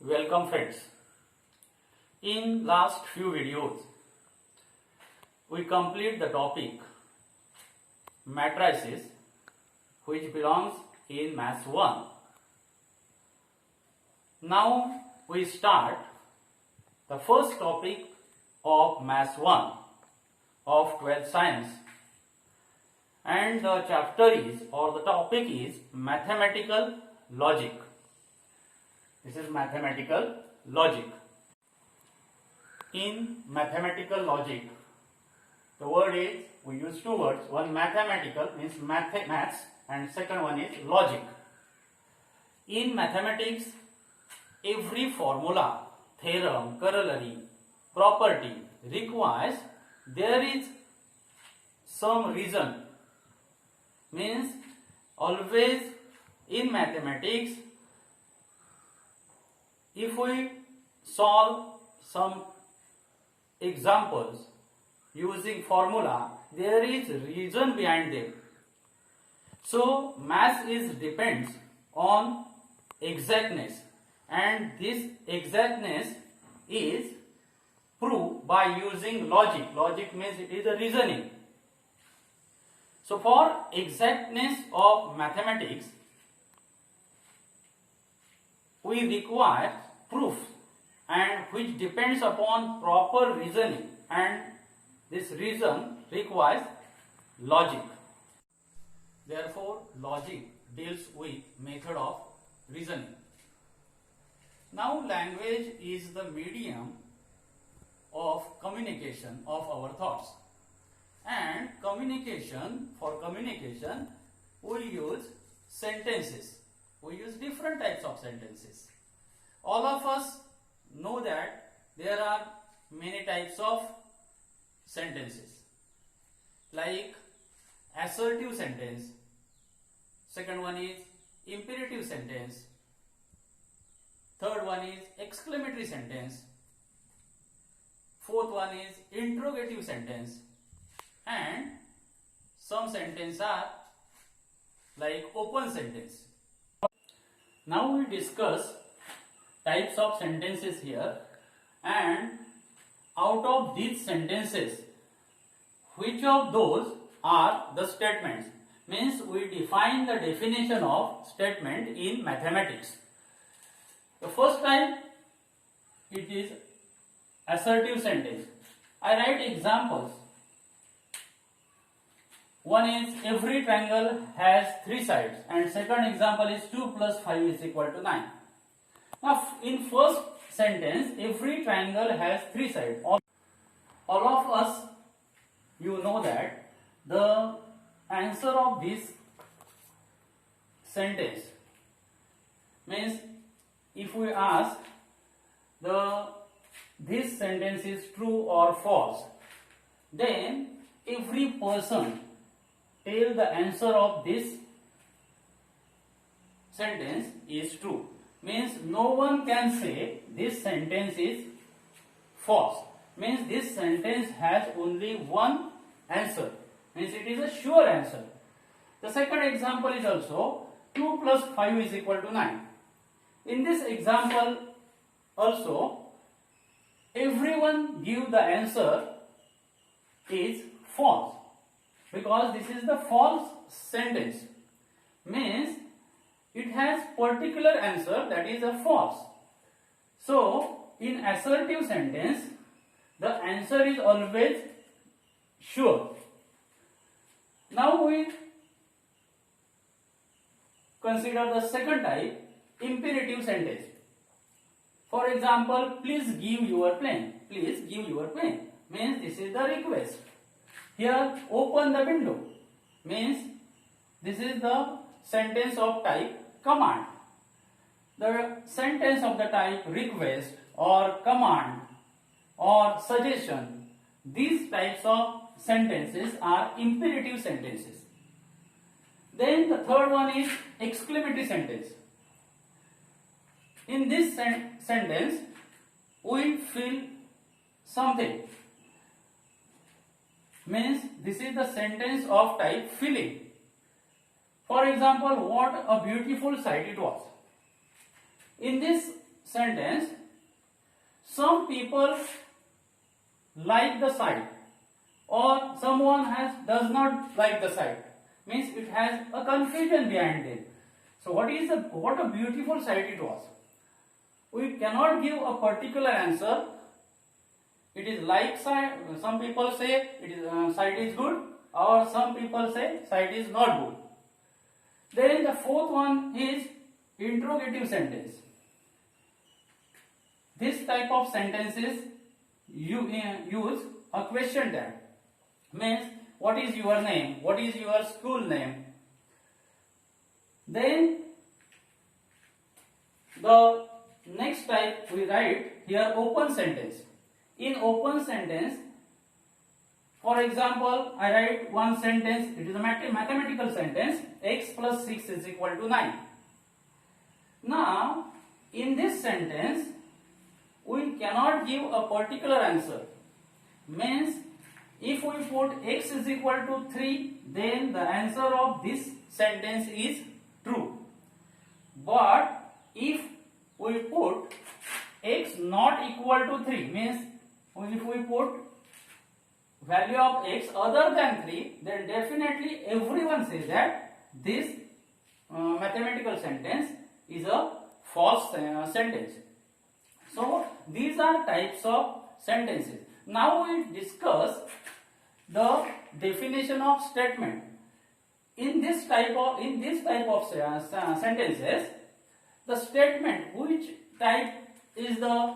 Welcome friends. In last few videos we complete the topic matrices which belongs in Maths 1. Now we start the first topic of Maths 1 of 12th Science, and the chapter is or the topic is mathematical logic. This is mathematical logic. In mathematical logic, the word is, we use two words. One mathematical means maths, and second one is logic. In mathematics, every formula, theorem, corollary, property requires there is some reason. Means always in mathematics, if we solve some examples using formula, there is reason behind them. So math is depends on exactness, and this exactness is proved by using logic. Logic means it is a reasoning. So for exactness of mathematics, we require proof, and which depends upon proper reasoning, and this reason requires logic. Therefore, logic deals with method of reasoning. Now, language is the medium of communication of our thoughts, and for communication we use sentences. We use different types of sentences. All of us know that there are many types of sentences, like assertive sentence, second one is imperative sentence, third one is exclamatory sentence, fourth one is interrogative sentence, and some sentences are like open sentence. Now we discuss types of sentences here, and out of these sentences, which of those are the statements? Means we define the definition of statement in mathematics. The first type, it is assertive sentence. I write examples. One is every triangle has 3 sides, and second example is 2 plus 5 is equal to 9. Now in first sentence, every triangle has 3 sides. All of us, you know that the answer of this sentence means, if we ask this sentence is true or false, then every person tell the answer of this sentence is true. Means no one can say this sentence is false. Means this sentence has only one answer. Means it is a sure answer. The second example is also 2 plus 5 is equal to 9. In this example also, everyone give the answer is false, because this is the false sentence. Means it has particular answer, that is a false. So in assertive sentence, the answer is always sure. Now we consider the second type, imperative sentence. For example, please give your pen. Please give your pen means this is the request. Here, open the window means this is the sentence of type command. The sentence of the type request or command or suggestion, these types of sentences are imperative sentences. Then the third one is exclamatory sentence. In this sentence, we feel something. Means this is the sentence of type feeling. For example, what a beautiful sight it was. In this sentence, some people like the site or someone does not like the site, means it has a confusion behind it. So what a beautiful site it was. We cannot give a particular answer. It is like site. Some people say it is site is good, or some people say site is not good. Then the fourth one is interrogative sentence. This type of sentences you use a question tag. Means what is your name? What is your school name? Then the next type we write here open sentence. In open sentence, for example, I write one sentence. It is a mathematical sentence. X plus 6 is equal to 9. Now, in this sentence, we cannot give a particular answer. Means, if we put x is equal to 3, then the answer of this sentence is true. But if we put x not equal to 3, means if we put value of x other than 3, then definitely everyone says that this mathematical sentence is a false sentence. So these are types of sentences. Now we discuss the definition of statement. In this type of sentences, the statement, which type is the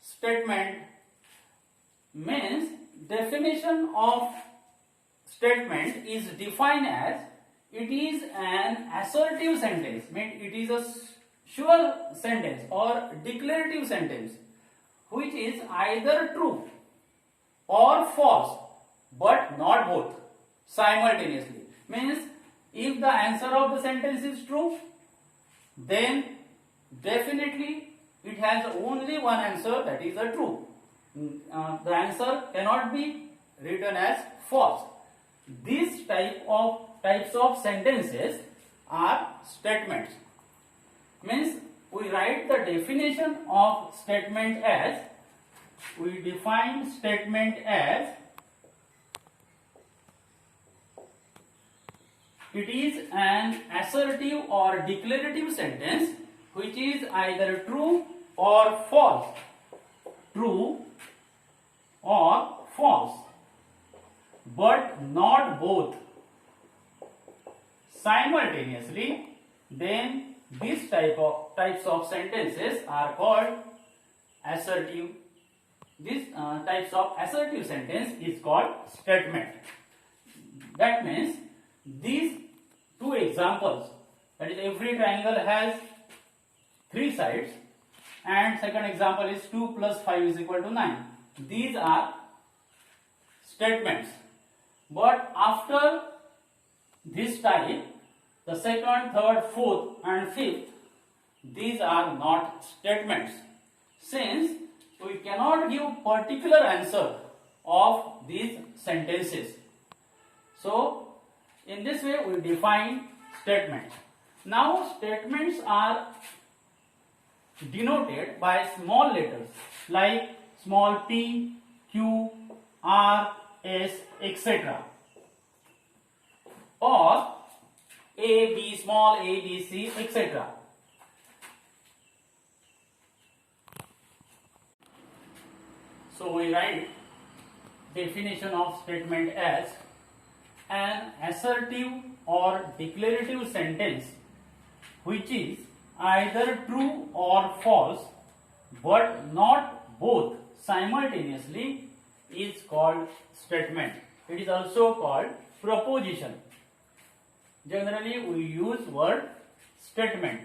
statement, means definition of statement is defined as it is an assertive sentence, means it is a sure sentence or declarative sentence which is either true or false, but not both simultaneously. Means if the answer of the sentence is true, then definitely it has only one answer, that is a true. The answer cannot be written as false. These types of sentences are statements. Means we write the definition of statement as, we define statement as it is an assertive or declarative sentence which is either true or false. True or false, but not both simultaneously. Then these types of sentences are called assertive. This types of assertive sentence is called statement. That means these two examples, that is every triangle has 3 sides, and second example is 2 plus 5 is equal to 9. These are statements. But after this type, the second, third, fourth and fifth, these are not statements, since we cannot give particular answer of these sentences. So in this way we define statements. Now statements are denoted by small letters like small p, q, r, s, etc. or a, b, small a, b, c, etc. So we write definition of statement as an assertive or declarative sentence which is either true or false but not both simultaneously is called statement. It is also called proposition. Generally we use word statement.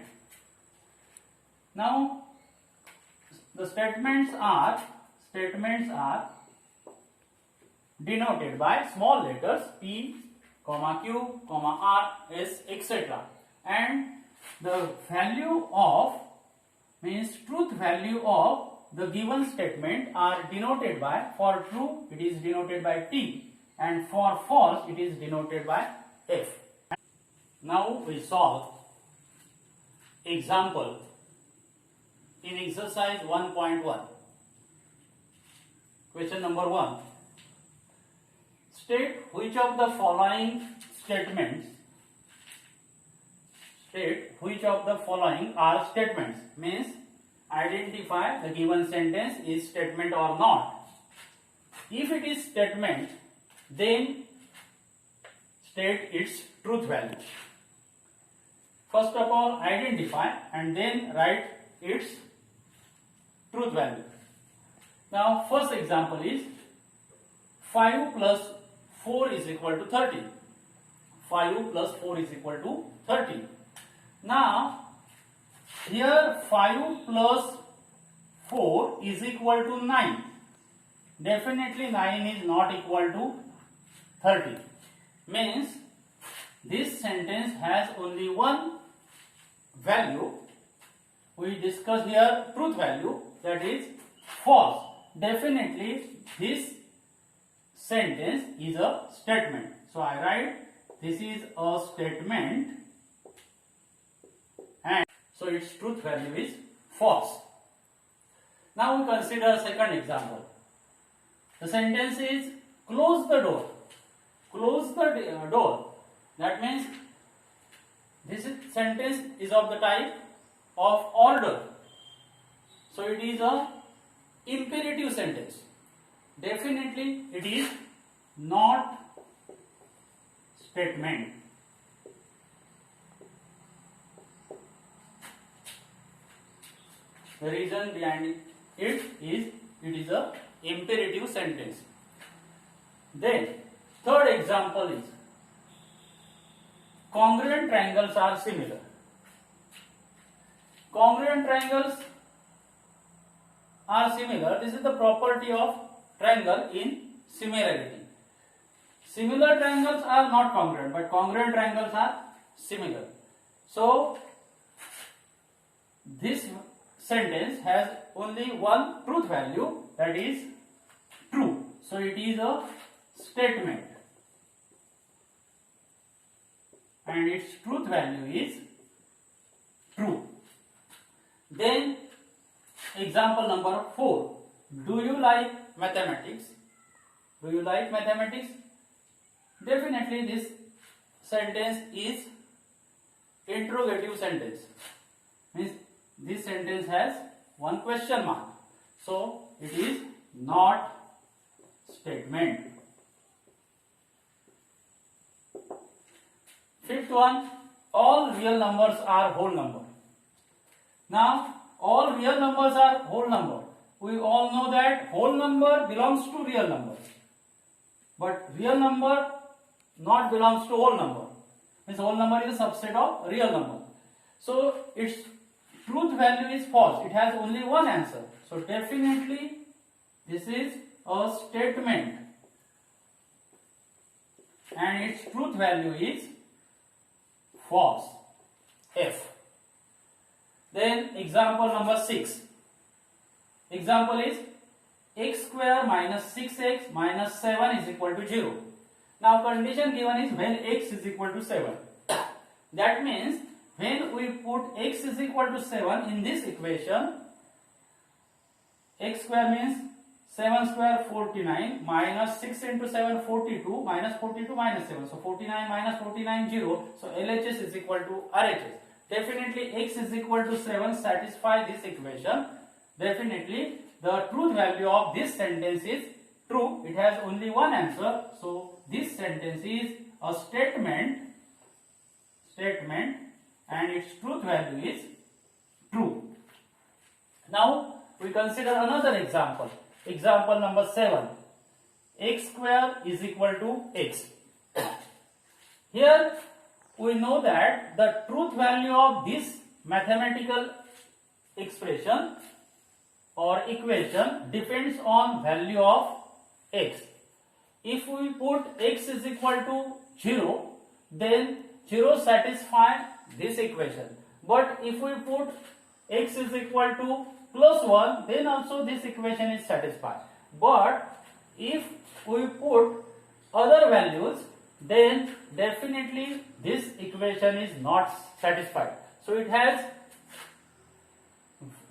Now the statements are denoted by small letters p, q, r, s, etc. and the value of, means truth value of the given statement are denoted by, for true it is denoted by t and for false it is denoted by f. Now we solve example. in exercise 1.1. Question number 1. State which of the following statements are statements. Means identify the given sentence is statement or not. If it is statement, then state its truth value. First of all, identify and then write its truth value. Now, first example is 5 plus 4 is equal to 30. 5 plus 4 is equal to 30. Now, here 5 plus 4 is equal to 9. Definitely 9 is not equal to 30. Means this sentence has only one value. We discussed here truth value, that is false. Definitely this sentence is a statement. So I write this is a statement and so its truth value is false. Now we consider a second example. The sentence is close the door. Close the door. That means this sentence is of the type of order. So it is a imperative sentence. Definitely it is not statement. The reason behind it is a imperative sentence. Then third example is congruent triangles are similar. Congruent triangles are similar. This is the property of triangle in similarity. Similar triangles are not congruent, but congruent triangles are similar. So this sentence has only one truth value, that is true. So it is a statement and its truth value is true. Then example number 4. Do you like mathematics? Do you like mathematics? Definitely this sentence is interrogative sentence. Means this sentence has one question mark. So it is not statement. Fifth one, all real numbers are whole number. Now, all real numbers are whole number. We all know that whole number belongs to real number. But real number not belongs to whole number. Means whole number is a subset of real number. So its truth value is false. It has only one answer. So definitely this is a statement and its truth value is false. F. Then example number 6. Example is x square minus 6x minus 7 is equal to 0. Now condition given is when x is equal to 7. That means when we put x is equal to 7 in this equation, x square means 7 square 49 minus 6 into 7 42 minus 42 minus 7. So 49 minus 49 0. So LHS is equal to RHS. Definitely x is equal to 7 satisfy this equation. Definitely the truth value of this sentence is true. It has only one answer. So this sentence is a statement and its truth value is true. Now we consider another example. Example number 7. X square is equal to x. Here we know that the truth value of this mathematical expression or equation depends on value of x. If we put x is equal to 0, then 0 satisfies this equation. But if we put x is equal to plus 1, then also this equation is satisfied. But if we put other values, then definitely this equation is not satisfied. So it has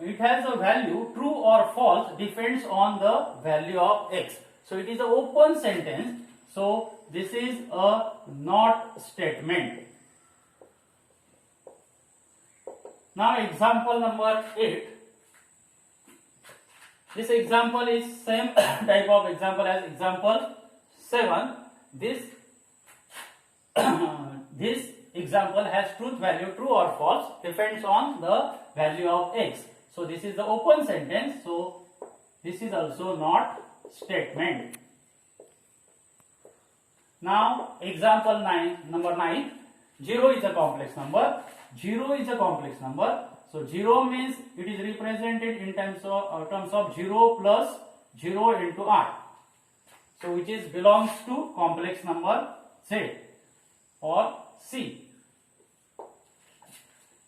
it has a value true or false depends on the value of x. So it is an open sentence. So this is a not statement. Now example number 8. This example is same type of example as example 7. This this example has truth value true or false depends on the value of x. So this is the open sentence. So this is also not statement. Now example number 9. 0 is a complex number. 0 is a complex number. So 0 means it is represented in terms of 0 plus 0 into r. So which is belongs to complex number Z or C.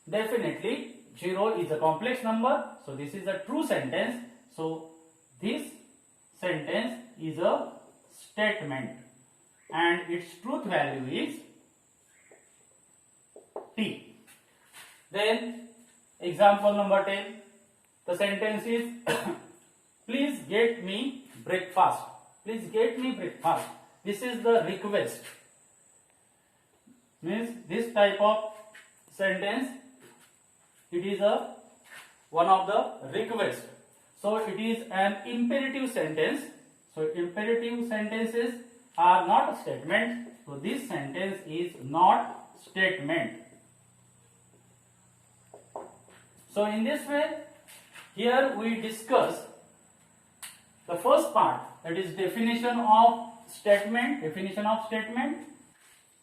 Definitely 0 is a complex number. So this is a true sentence. So this sentence is a statement and its truth value is T. Then example number 10. The sentence is please get me breakfast. Please get me breakfast. This is the request. Means this type of sentence, it is one of the request. So it is an imperative sentence. So imperative sentences are not a statement. So this sentence is not statement. So in this way, here we discuss the first part, that is definition of statement.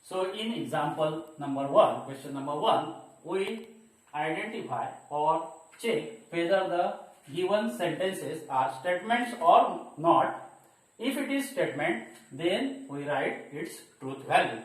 So in example number 1, question number 1, we identify or check whether the given sentences are statements or not. If it is statement, then we write its truth value.